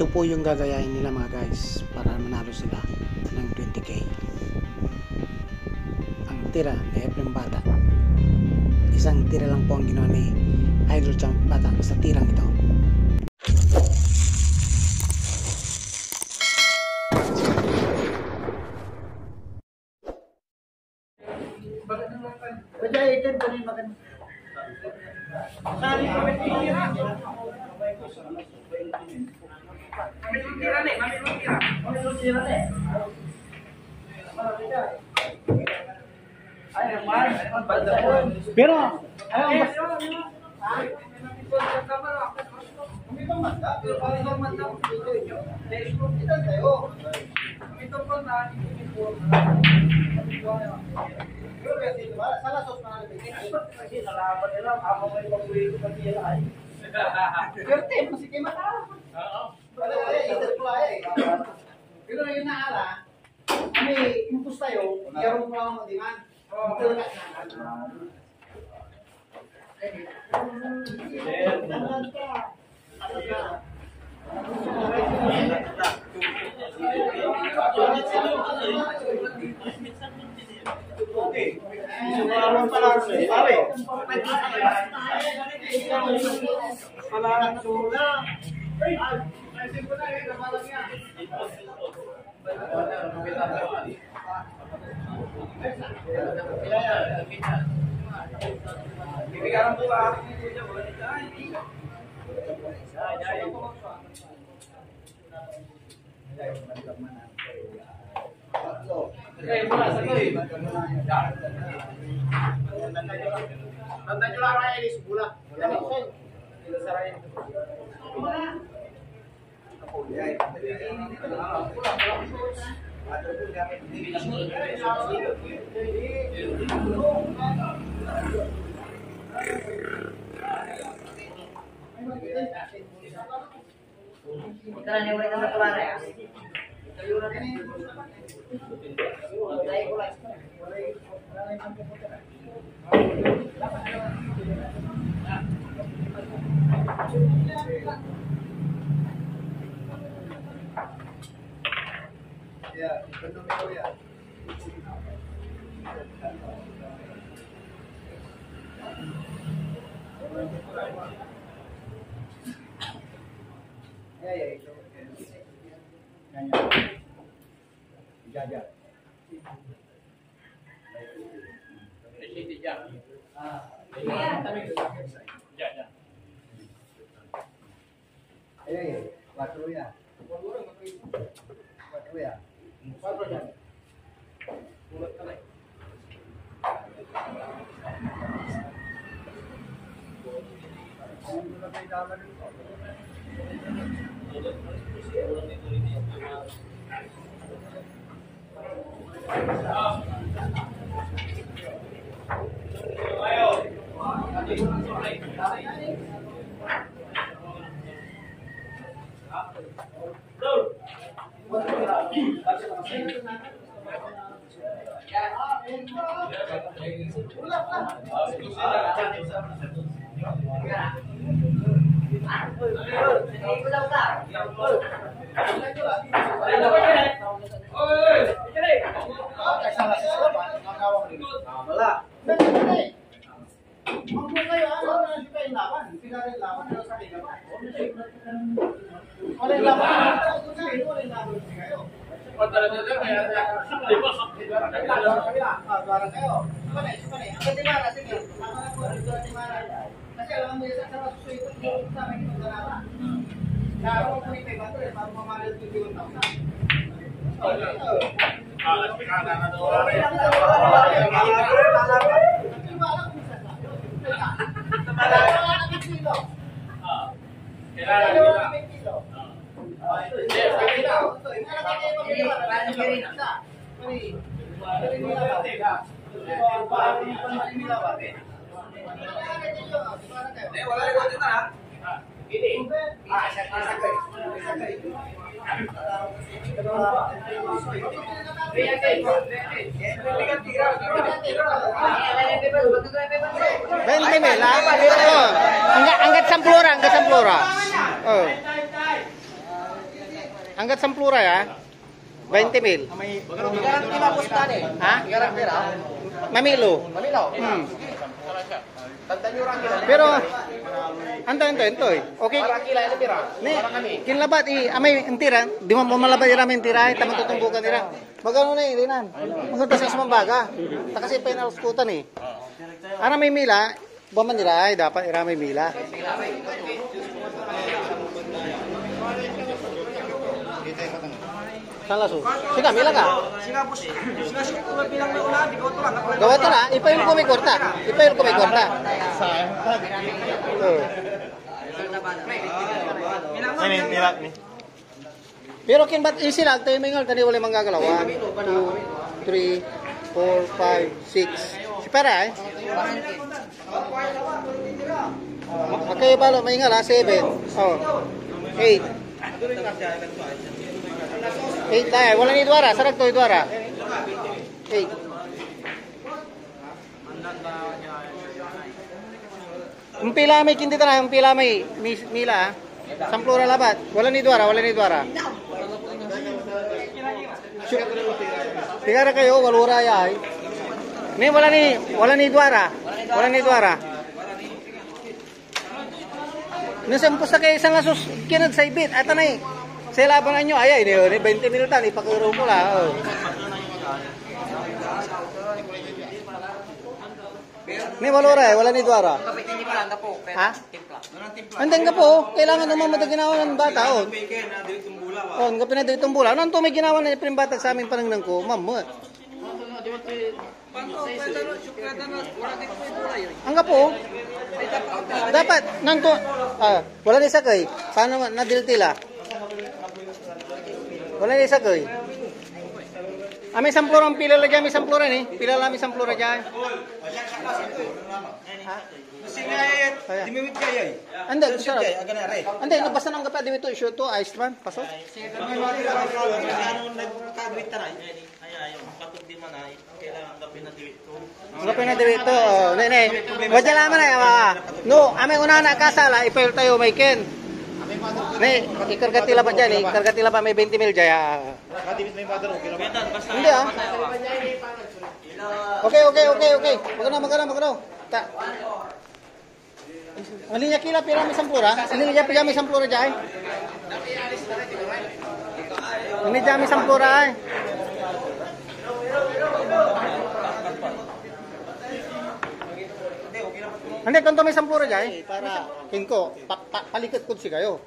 Ito po yung gagayahin nila mga guys para manalo sila ng 20k. Ang tira ni Efrem Bata, isang tira lang po ang ginawa ni Idol Champ Bata sa tirang ito. Pero pero yun na ala, kami impus tayo, yaron mo lang ang diman. Angkat 10 orang, angkat 10 orang. Oh. Hanggat Samplura ya. 20 mil. Garanti na po sa tani. Ha? Garanti na. Mamilo. Mamilaw. Tandaan nyo lang yan. Pero ento eh. Okay. Para kila ini pira. Ni Para kami. kinlabat amay entira, di mo malabad ira men tira, tamang tutumbukan nila. Magano na ilinan. Maganda sa sumambaga. Ta kasi penal skutan eh. Ana may mila, baman nila ay dapat ira may mila. Salaso. Sige, mila ka. Singa po siya. Singa siya kung bilang na ulan, di ko ito lang. Gawa to na, ipayol ko may kwarta. Ipayol ko may kwarta. Pero kin bat easy lang tayo mingal tani wala manggagalaw. 1 2 3 4 5 6. Si para eh. Okay, palo maingal ha 7. Oh. 8. 8 tayo. Wala ni Dwara. Sarag to Dwara. 8. Umpila may kinti na. Umpila may mila. Samplura labat. Wala ni Dwara. Wala ni Dwara. Tigara kayo. Walura ay. Ni wala ni Dwara. Wala ni Dwara. Nasampos na kayo isang asos. Kinad sa ibit. At anay. Sa labangan nyo, ayay, 20 minutan, ipakuro mo lang. Oh. Ni walura wala ni Dwara. Ha? Andeng ka po, kailangan naman mataginawa ng bata. Oh, nga pinadali itong bula. Ano may ginawa na yung bata sa aming panangnan ko? Ma'am, mo. Ang ka po, dapat, nanto, wala ni sakay. Paano nadiltila? Wala ni sakay. May samplura ang pila lagi, may samplura ni. Pila lang may samplura diyan. Ha? Dimimit kaya Ande, sarap. Ande, nabasa nang kape dito issue to ice man, pasok. Kape na dito. Ne. Wajal laman ay. No, ame una na kasala, ipayol tayo may ken. Ne, ikargatila pa diyan, ikargatila pa may 20 mil jaya. Hindi ah. Okay. Magana. Ta. Alinya kila pira may sampura. Alinya pira may sampura jay. Ini jami sampura ay. Hindi, kanto may sampura jay. Para kinko, palikot ko si kayo.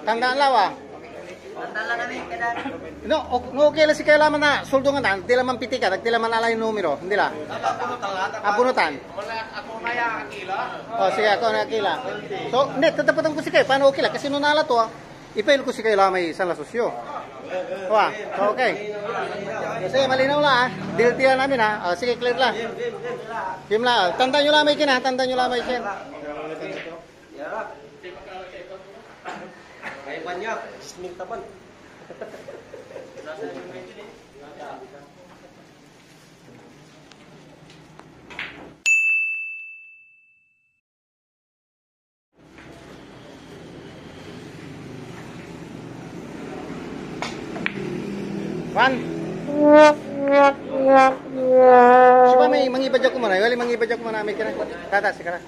Tandaan lawa. Tandaan namin kada. No, okay lang si kailangan na suldungan tan, di laman pitika, di laman alay numero, hindi la. Abunutan. Ako kaya akila. Oh, sige ako na akila. So, hindi tatapatan ko si kay, paano okay lang kasi nung nala to, ipail ko si kay lamay isang lasosyo. Wa, so okay. Kasi malinaw la, deal namin ha. Sige, clear lang. Kim la, tandaan nyo lamay kin ha, tandaan nyo lamay kin. Kaya banyak, sning taban. One. Siapa may mangibadyak ko mana? Wali mangibadyak ko mana may kira. Tata sikara.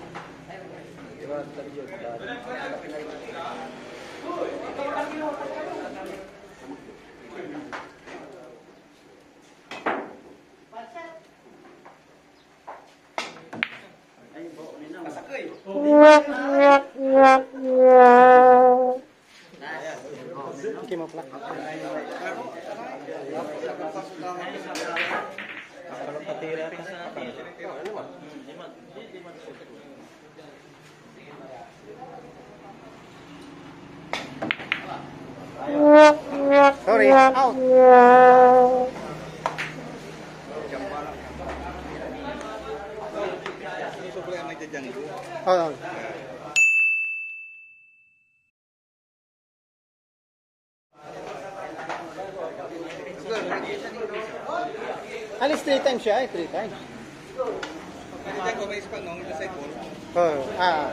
Okay mo pala. Kalau patira sorry, out. Oh. Alis 3 times siya, 3 times. Oh,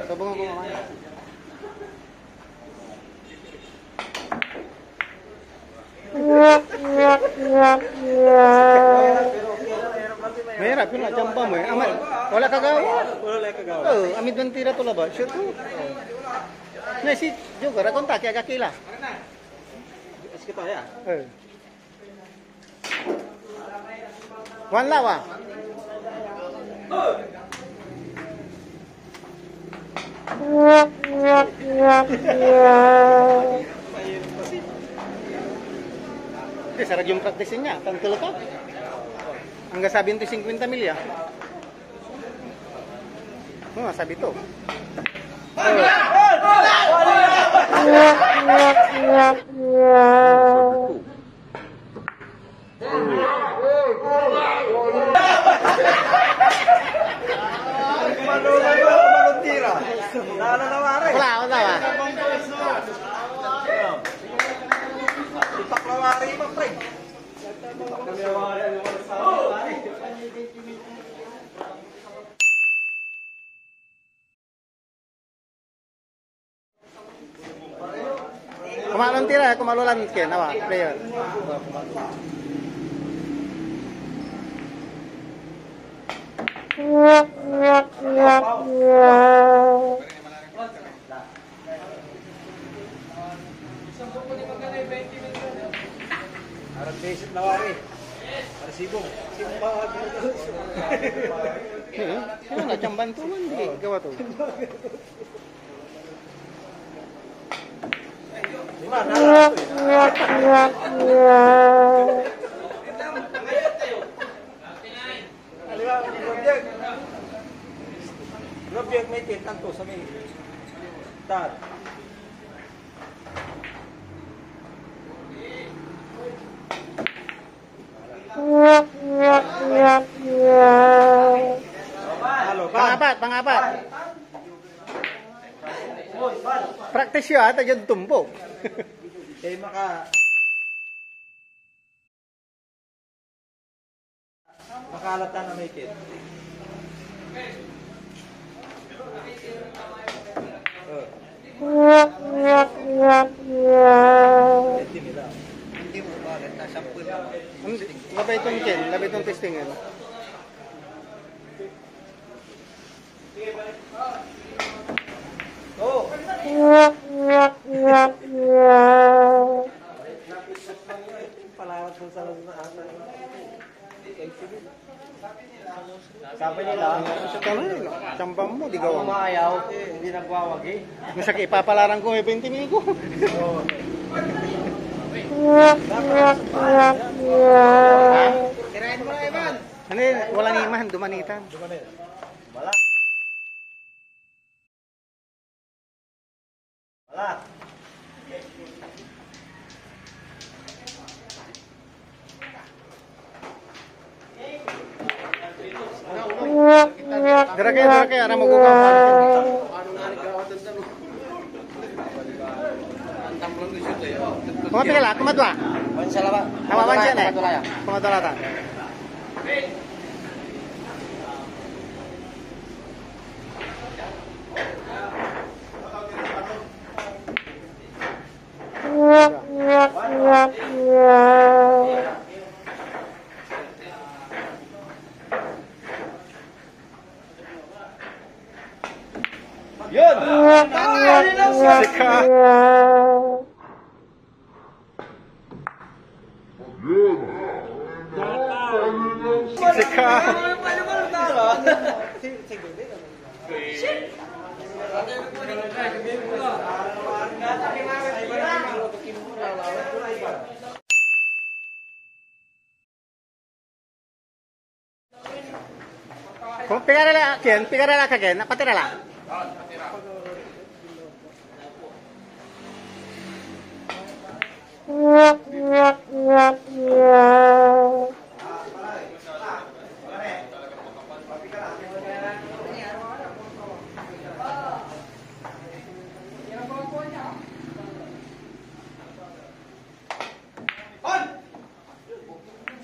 so bunga. Mahirap yun, champa mo eh. Amal, wala kagawa. Oh, amid man tira to ba? Sure to. Na si juga ra kontak kaya kakila. Kita ya. Wan lawa. Sarag yung practice niya, tangkil ka. Hanggang sabi nito 50 milya. Oh, sabi to. Wala. Paklawari mo, pre. Kumalon tira, kumalulan ke nawa player. Arang basic na wari. Para sibong. Sibong pa. Kaya na chamban to man di gawa to. Lima na. Robjek may tintan to sa may tat. Pangapat. Practice yun ata dyan tumbok. Kaya makalatan na may kit. Hindi mo ba rin nasampul lang. Labay itong testing yun. Oh! Palawat mo sa lahat na asa. Sabi nila, Champam mo, di gawa mo. umayaw, hindi nagwawag eh. Kung sa ipapalaran ko, may 20 miko. Kirain mo na, Evan! Ano yun? Walang iman, dumanitan. Wala. Wala. Dara kayo, aram mo gugaw. Kumapila, kumadwa. Nawawan siya na eh. Kumadwalatan. Yun! Sika. Sika. Kung pigarala kagen, patirala.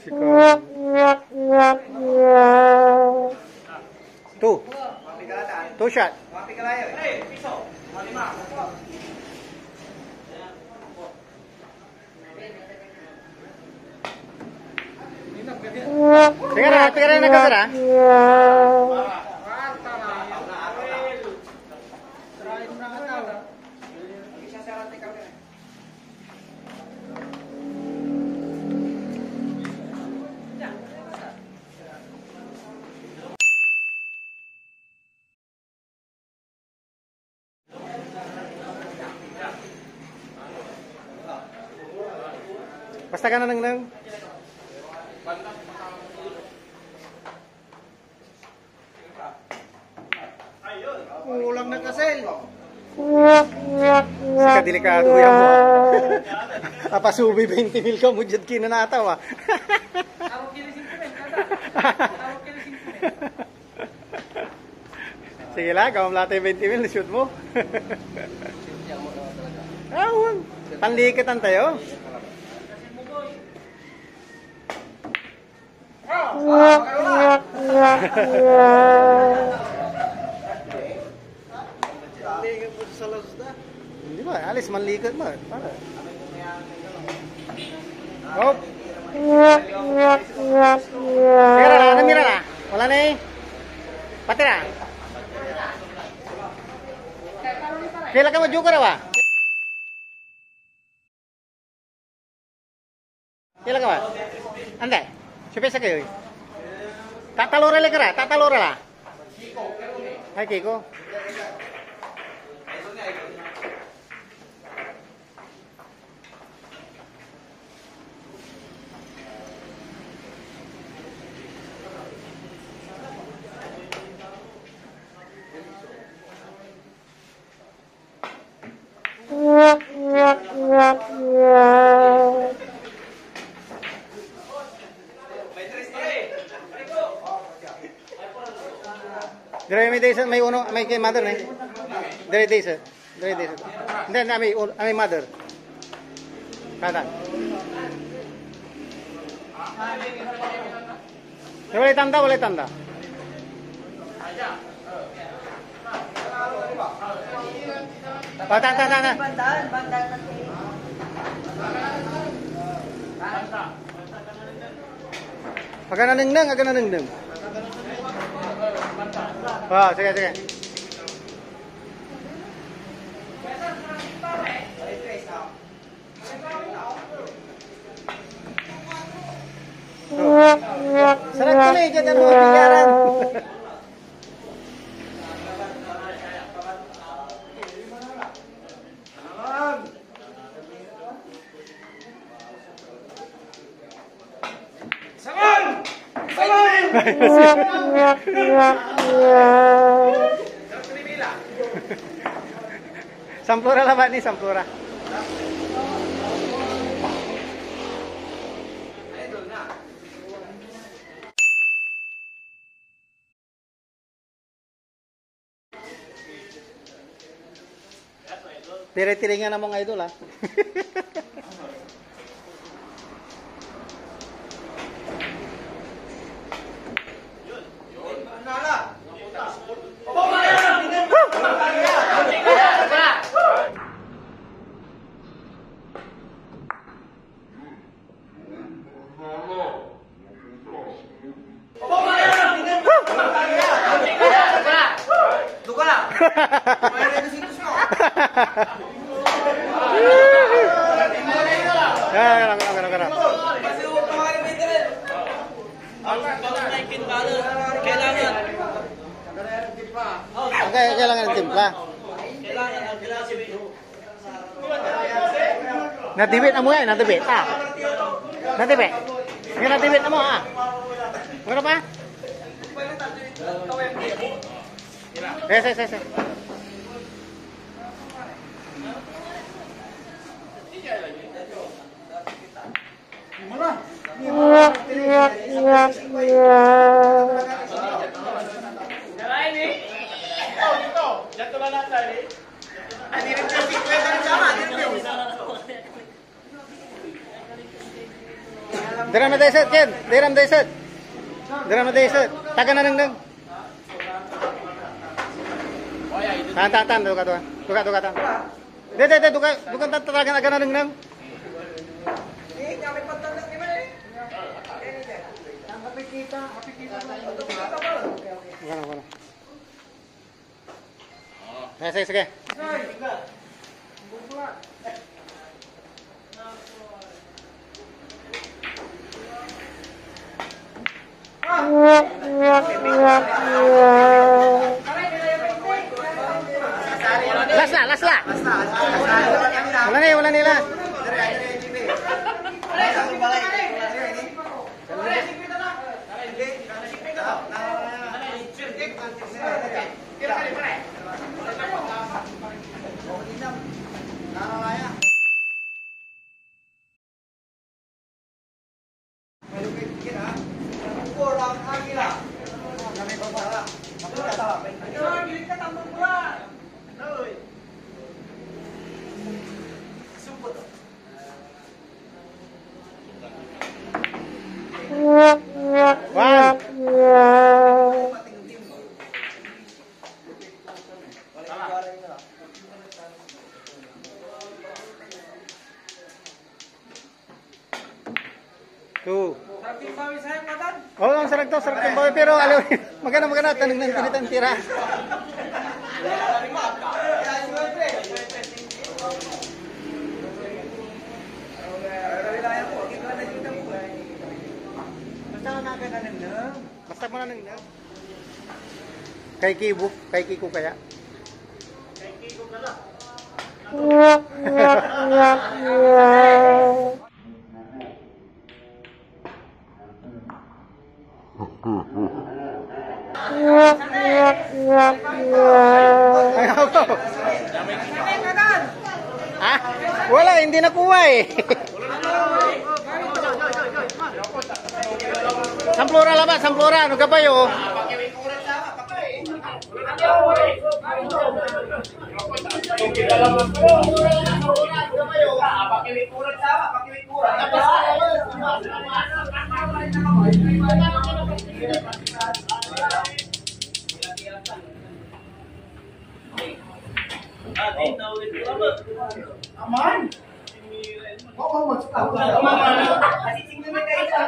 Two shot. Tingnan na kamera. Basta ka na nang. Kulang na kasel. Delikado yan mo. Papasubi 20 mil ka mo dyan kinanataw ah. Sige lang, kawam lahat 20 mil, shoot mo. Panlikitan tayo. Hindi ba? Alis, manlikod mo. Para. Hop. Mira na, namira na. Wala na eh. Pati na. Kailan ka mo-joker ba? Kailan ka ba? Ande, supesa kayo eh. Tatalora lang ka ra, tatalora la. Ay, Kiko. Dire may days may uno may kay mother ne. Dire days. Dire days. Then may mother. Kada. Boleh tanda, boleh tanda. Tanda. Bandaan. Agak naneng. Wah, sige. Sarap tuloy, dyan ang mga pigaran. Sampura lah Pak nih, sampura. Tire-tiringan na mga idol ha. Kailangan ng timpla. Natibit mo yan, natibit. Natibit. Ngayon natibit mo ha. Ano pa? Yes. Diram na desert, Ken. Diram desert. Diram na desert. Taga na nang. Tan. Duka tan. De, duka taga na nang. Sige. Last lah. Wala nila. One. Two. Oh, ang sarap to, pero alam magana tanong ng tinitan tira. Basta mo na nang kay Kiko kaya. Kay Kiko kala. Ha? Wala, hindi nakuha eh. Samplora labat, samplora, ano ka ba yun? Aman. Oo, magsasabi. Aman. Kasi tingnan na kayo.